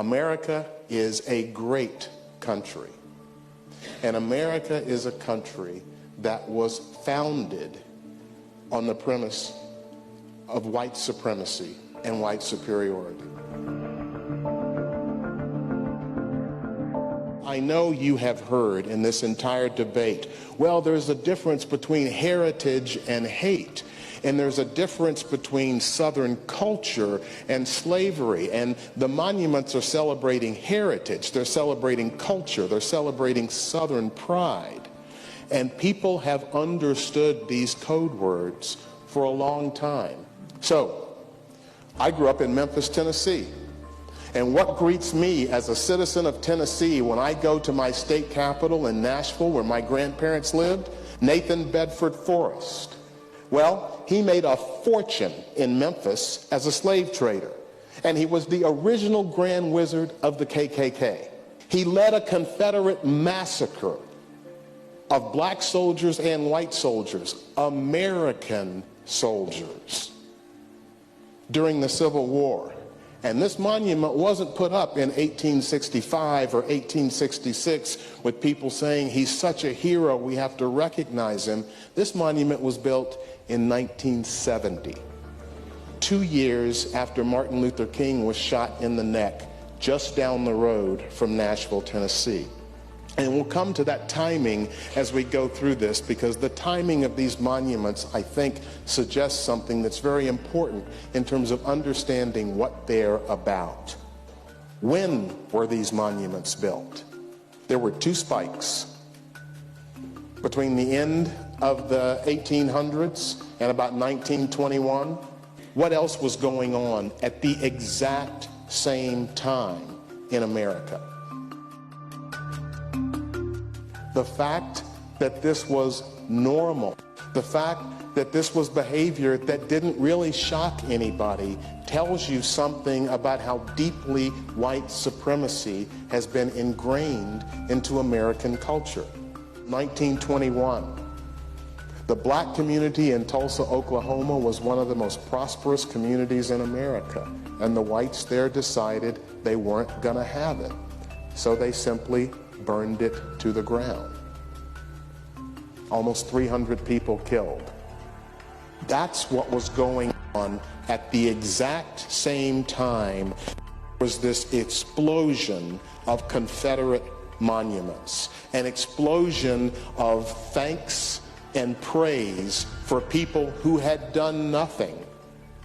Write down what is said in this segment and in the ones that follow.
America is a great country. And America is a country that was founded on the premise of white supremacy and white superiority. I know you have heard in this entire debate, well, there's a difference between heritage and hate, and there's a difference between Southern culture and slavery, and the monuments are celebrating heritage, they're celebrating culture, they're celebrating Southern pride. And people have understood these code words for a long time. So, I grew up in Memphis, Tennessee. And what greets me as a citizen of Tennessee when I go to my state capital in Nashville, where my grandparents lived? Nathan Bedford Forrest. Well, he made a fortune in Memphis as a slave trader. And he was the original Grand Wizard of the KKK. He led a Confederate massacre of black soldiers and white soldiers, American soldiers, during the Civil War. And this monument wasn't put up in 1865 or 1866 with people saying he's such a hero, we have to recognize him. This monument was built in 1970, 2 years after Martin Luther King was shot in the neck just down the road from Nashville, Tennessee. And we'll come to that timing as we go through this, because the timing of these monuments, I think, suggests something that's very important in terms of understanding what they're about. When were these monuments built? There were two spikes between the end of the 1800s and about 1921. What else was going on at the exact same time in America? The fact that this was normal, the fact that this was behavior that didn't really shock anybody, tells you something about how deeply white supremacy has been ingrained into American culture. 1921, the black community in Tulsa, Oklahoma was one of the most prosperous communities in America, and the whites there decided they weren't going to have it. So they simply burned it to the ground. Almost 300 people killed. That's what was going on at the exact same time. Was this explosion of Confederate monuments, an explosion of thanks and praise for people who had done nothing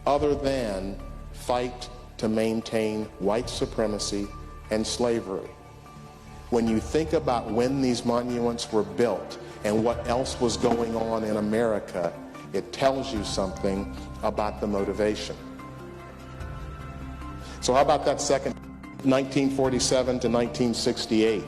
other than fight to maintain white supremacy and slavery. When you think about when these monuments were built and what else was going on in America, it tells you something about the motivation. So how about that second, 1947 to 1968?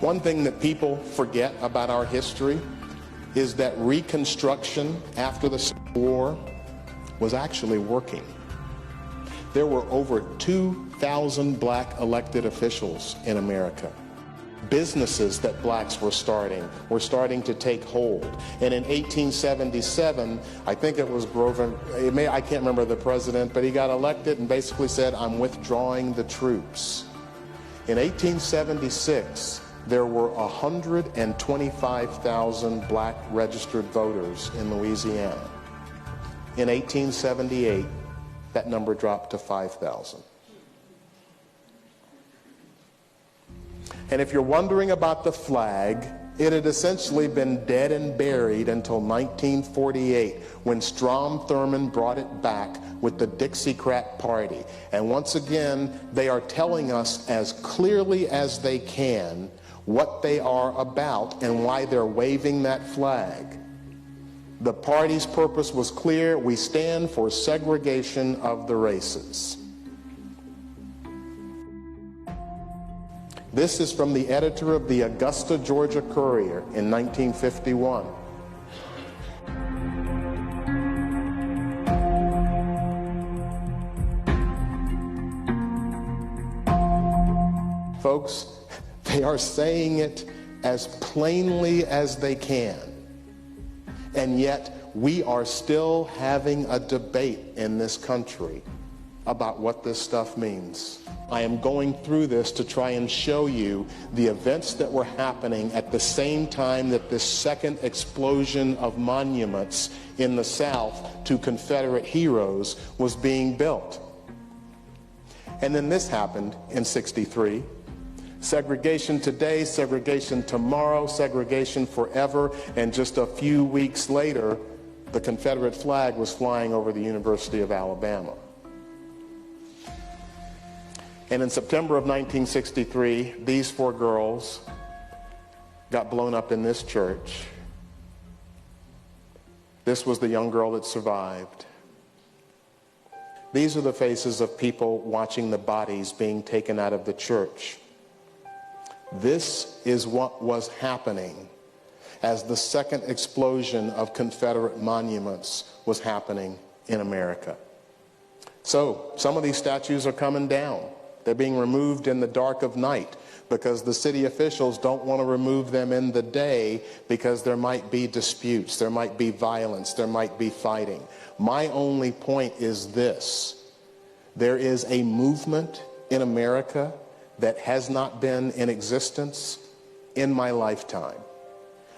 One thing that people forget about our history is that Reconstruction after the Civil War was actually working. There were over 2,000 black elected officials in America. Businesses that blacks were starting to take hold. And in 1877, I think it was Grover, I can't remember the president, but he got elected and basically said, I'm withdrawing the troops. In 1876, there were 125,000 black registered voters in Louisiana. In 1878, that number dropped to 5,000. And if you're wondering about the flag, it had essentially been dead and buried until 1948, when Strom Thurmond brought it back with the Dixiecrat Party. And once again, they are telling us as clearly as they can what they are about and why they're waving that flag. The party's purpose was clear: we stand for segregation of the races. This is from the editor of the Augusta, Georgia Courier in 1951. Folks, they are saying it as plainly as they can. And yet we are still having a debate in this country about what this stuff means. I am going through this to try and show you the events that were happening at the same time that this second explosion of monuments in the South to Confederate heroes was being built. And then this happened in '63. Segregation today, segregation tomorrow, segregation forever, and just a few weeks later, the Confederate flag was flying over the University of Alabama. And in September of 1963, these 4 girls got blown up in this church. This was the young girl that survived. These are the faces of people watching the bodies being taken out of the church. This is what was happening as the second explosion of Confederate monuments was happening in America. So, some of these statues are coming down. They're being removed in the dark of night because the city officials don't want to remove them in the day because there might be disputes, there might be violence, there might be fighting. My only point is this: there is a movement in America that has not been in existence in my lifetime.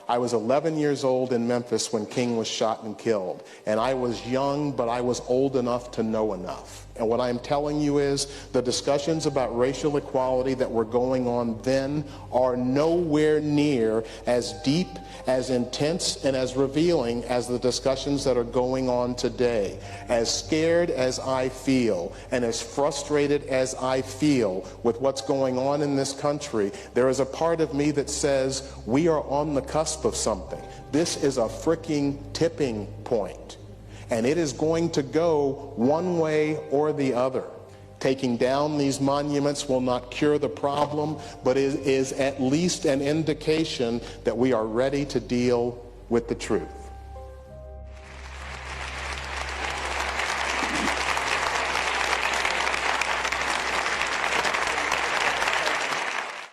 I was 11 years old in Memphis when King was shot and killed. And I was young, but I was old enough to know enough. And what I'm telling you is the discussions about racial equality that were going on then are nowhere near as deep, as intense, and as revealing as the discussions that are going on today. As scared as I feel and as frustrated as I feel with what's going on in this country, there is a part of me that says we are on the cusp of something. This is a freaking tipping point. And it is going to go one way or the other. Taking down these monuments will not cure the problem, but it is at least an indication that we are ready to deal with the truth.